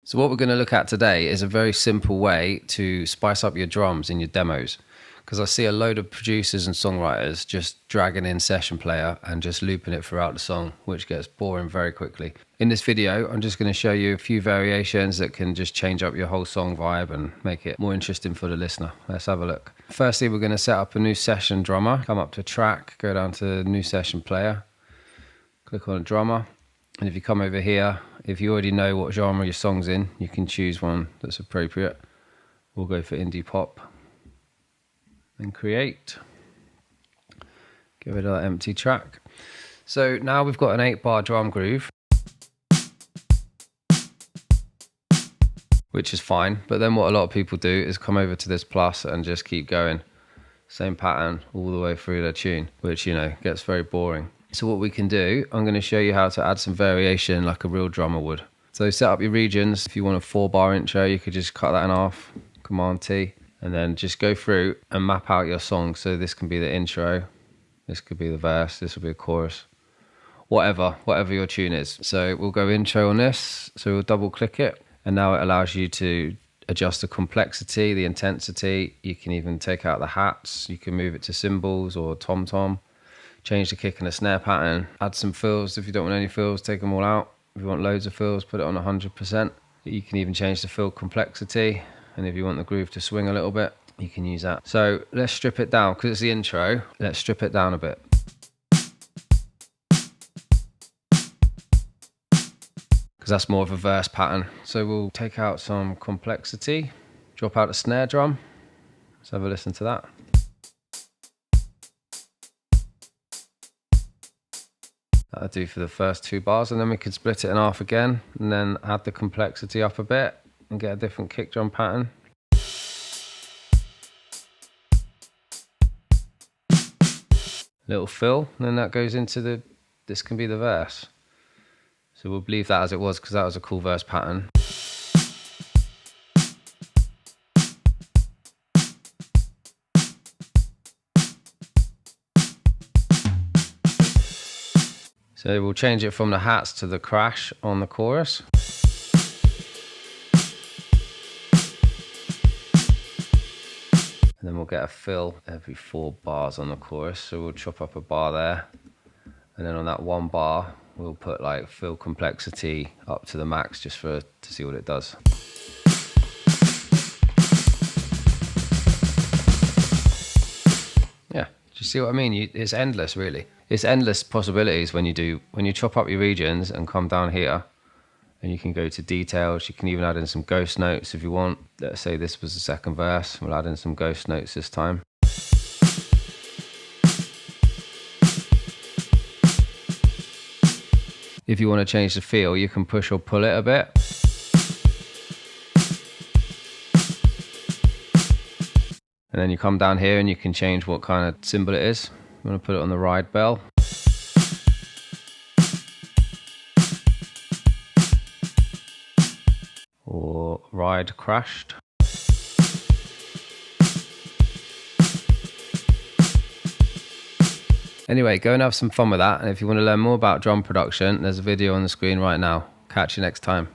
So what we're going to look at today is a very simple way to spice up your drums in your demos. Because I see a load of producers and songwriters just dragging in Session Player and just looping it throughout the song, which gets boring very quickly. In this video, I'm just going to show you a few variations that can just change up your whole song vibe and make it more interesting for the listener. Let's have a look. Firstly, we're going to set up a new session drummer. Come up to track, go down to new Session Player, click on a drummer. And if you come over here, if you already know what genre your song's in, you can choose one that's appropriate. We'll go for indie pop. And create. Give it an empty track. So now we've got an 8-bar drum groove, which is fine. But then what a lot of people do is come over to this plus and just keep going. Same pattern all the way through their tune, which, you know, gets very boring. So what we can do, I'm going to show you how to add some variation like a real drummer would. So set up your regions. If you want a 4-bar intro, you could just cut that in half, Command T, and then just go through and map out your song. So this can be the intro, this could be the verse, this will be a chorus, whatever your tune is. So we'll go intro on this, so we'll double click it, and now it allows you to adjust the complexity, the intensity. You can even take out the hats, you can move it to cymbals or tom-tom. Change the kick and the snare pattern, add some fills. If you don't want any fills, take them all out. If you want loads of fills, put it on 100%. You can even change the fill complexity, and if you want the groove to swing a little bit, you can use that. So let's strip it down, because it's the intro. Let's strip it down a bit. Because that's more of a verse pattern. So we'll take out some complexity, drop out the snare drum. Let's have a listen to that. That'll do for the first 2 bars, and then we can split it in half again and then add the complexity up a bit and get a different kick drum pattern. Little fill, and then that goes into this can be the verse. So we'll leave that as it was because that was a cool verse pattern. So we'll change it from the hats to the crash on the chorus. And then we'll get a fill every 4 bars on the chorus. So we'll chop up a bar there. And then on that 1 bar, we'll put like fill complexity up to the max just to see what it does. Yeah, do you see what I mean? It's endless, really. It's endless possibilities when you chop up your regions and come down here, and you can go to details. You can even add in some ghost notes if you want. Let's say this was the second verse. We'll add in some ghost notes this time. If you want to change the feel, you can push or pull it a bit. And then you come down here and you can change what kind of cymbal it is. You want to put it on the ride bell. Or ride crashed. Anyway, go and have some fun with that. And if you want to learn more about drum production, there's a video on the screen right now. Catch you next time.